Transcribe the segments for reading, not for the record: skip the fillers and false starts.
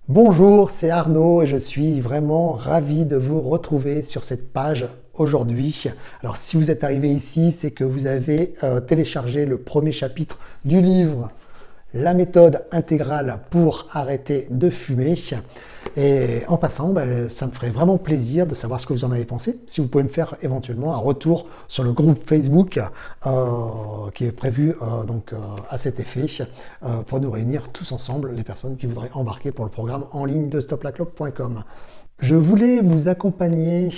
Bonjour, c'est Arnaud et je suis vraiment ravi de vous retrouver sur cette page aujourd'hui. Alors si vous êtes arrivé ici, c'est que vous avez téléchargé le premier chapitre du livre La méthode intégrale pour arrêter de fumer. Et en passant, ça me ferait vraiment plaisir de savoir ce que vous en avez pensé. Si vous pouvez me faire éventuellement un retour sur le groupe Facebook qui est prévu à cet effet pour nous réunir tous ensemble, les personnes qui voudraient embarquer pour le programme en ligne de stoplaclope.com. Je voulais vous accompagner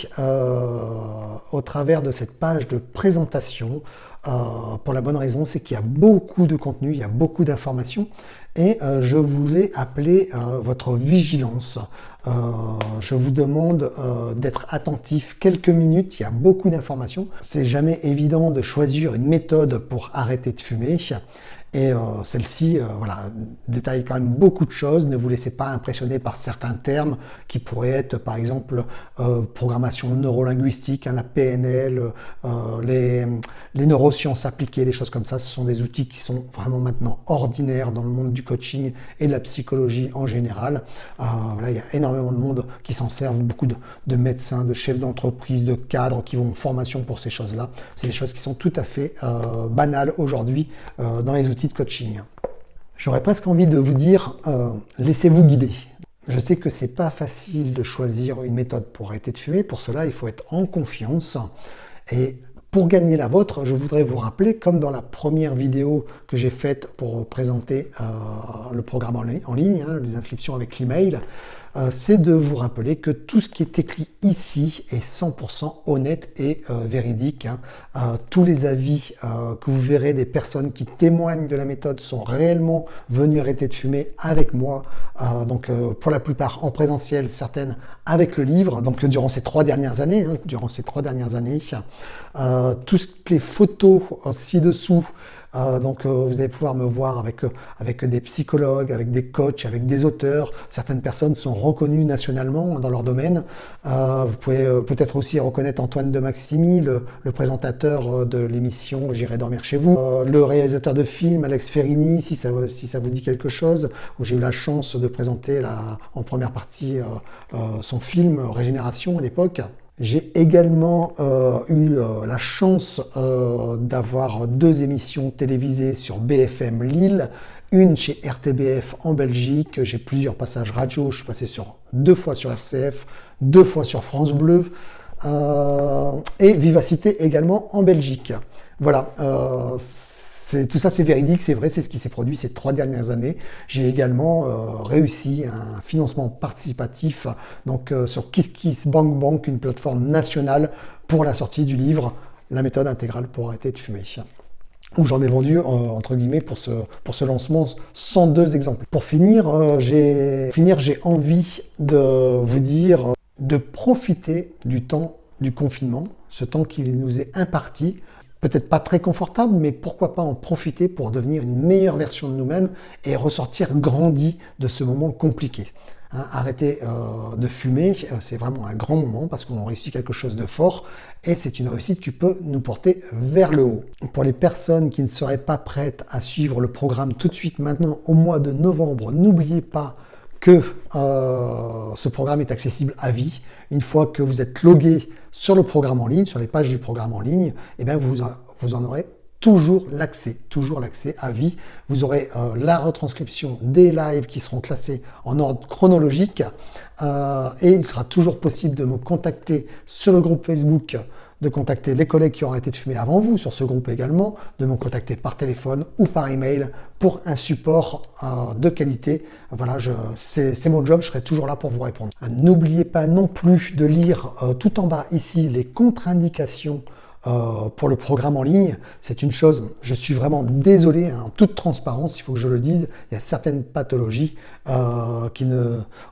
au travers de cette page de présentation pour la bonne raison, c'est qu'il y a beaucoup de contenu, il y a beaucoup d'informations et je voulais appeler votre vigilance. Je vous demande d'être attentif quelques minutes, il y a beaucoup d'informations. C'est jamais évident de choisir une méthode pour arrêter de fumer. Et celle-ci détaille quand même beaucoup de choses. Ne vous laissez pas impressionner par certains termes qui pourraient être par exemple programmation neurolinguistique, la PNL, les neurosciences appliquées, les choses comme ça. Ce sont des outils qui sont vraiment maintenant ordinaires dans le monde du coaching et de la psychologie en général. Il y a énormément de monde qui s'en servent, beaucoup de médecins, de chefs d'entreprise, de cadres qui vont en formation pour ces choses-là. C'est des choses qui sont tout à fait banales aujourd'hui dans les outils de coaching. J'aurais presque envie de vous dire, laissez-vous guider. Je sais que c'est pas facile de choisir une méthode pour arrêter de fumer. Pour cela, il faut être en confiance. Et pour gagner la vôtre, je voudrais vous rappeler, comme dans la première vidéo que j'ai faite pour présenter le programme en ligne, les inscriptions avec l'email, c'est de vous rappeler que tout ce qui est écrit ici est 100% honnête et véridique. Tous les avis que vous verrez des personnes qui témoignent de la méthode sont réellement venues arrêter de fumer avec moi, pour la plupart en présentiel, certaines avec le livre, donc durant ces 3 dernières années. Toutes les photos ci-dessous, vous allez pouvoir me voir avec des psychologues, avec des coachs, avec des auteurs. Certaines personnes sont reconnues nationalement dans leur domaine. Vous pouvez peut-être aussi reconnaître Antoine de Maximi, le présentateur de l'émission J'irai dormir chez vous, le réalisateur de films Alex Ferrini, si ça vous dit quelque chose, où j'ai eu la chance de présenter en première partie son film Régénération à l'époque. J'ai également eu la chance d'avoir 2 émissions télévisées sur BFM Lille, une chez RTBF en Belgique. J'ai plusieurs passages radio, je suis passé 2 fois sur RCF, 2 fois sur France Bleu, et Vivacité également en Belgique. Voilà, tout ça c'est véridique, c'est vrai, c'est ce qui s'est produit ces 3 dernières années. J'ai également réussi un financement participatif sur KissKissBankBank, une plateforme nationale pour la sortie du livre La méthode intégrale pour arrêter de fumer, où j'en ai vendu, entre guillemets, pour ce lancement, 102 exemples. Pour finir, j'ai envie de vous dire de profiter du temps du confinement, ce temps qui nous est imparti. Peut-être pas très confortable, mais pourquoi pas en profiter pour devenir une meilleure version de nous-mêmes et ressortir grandi de ce moment compliqué. Arrêter de fumer, c'est vraiment un grand moment parce qu'on réussit quelque chose de fort et c'est une réussite qui peut nous porter vers le haut. Pour les personnes qui ne seraient pas prêtes à suivre le programme tout de suite maintenant au mois de novembre, n'oubliez pas que ce programme est accessible à vie. Une fois que vous êtes logué sur le programme en ligne, sur les pages du programme en ligne, vous en aurez toujours l'accès à vie. Vous aurez la retranscription des lives qui seront classés en ordre chronologique et il sera toujours possible de me contacter sur le groupe Facebook, de contacter les collègues qui ont arrêté de fumer avant vous sur ce groupe également, de me contacter par téléphone ou par email pour un support de qualité. Voilà, c'est mon job, je serai toujours là pour vous répondre. N'oubliez pas non plus de lire tout en bas ici les contre-indications pour le programme en ligne. C'est une chose, je suis vraiment désolé, en toute transparence, il faut que je le dise, il y a certaines pathologies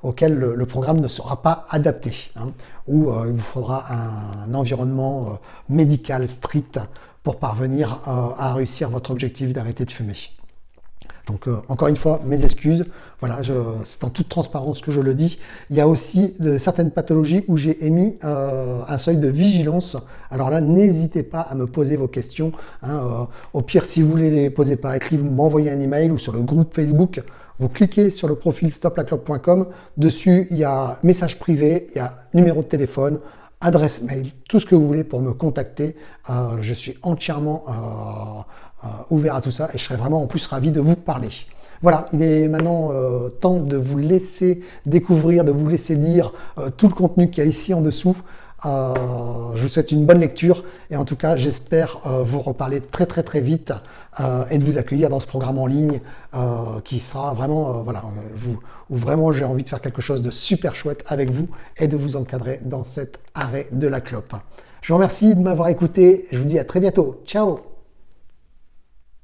auxquelles le programme ne sera pas adapté, où il vous faudra un environnement médical strict pour parvenir à réussir votre objectif d'arrêter de fumer. Donc encore une fois, mes excuses. Voilà, c'est en toute transparence que je le dis. Il y a aussi certaines pathologies où j'ai émis un seuil de vigilance. Alors là, n'hésitez pas à me poser vos questions. Au pire, si vous voulez les poser par écrit, vous m'envoyez un email ou sur le groupe Facebook. Vous cliquez sur le profil stoplaclope.com. Dessus, il y a message privé, il y a numéro de téléphone, adresse mail, tout ce que vous voulez pour me contacter. Je suis entièrement ouvert à tout ça et je serais vraiment en plus ravi de vous parler. Voilà, il est maintenant temps de vous laisser découvrir, de vous laisser lire tout le contenu qu'il y a ici en dessous. Je vous souhaite une bonne lecture et en tout cas j'espère vous reparler très vite et de vous accueillir dans ce programme en ligne qui sera vraiment où vraiment j'ai envie de faire quelque chose de super chouette avec vous et de vous encadrer dans cet arrêt de la clope. Je vous remercie de m'avoir écouté, je vous dis à très bientôt, ciao.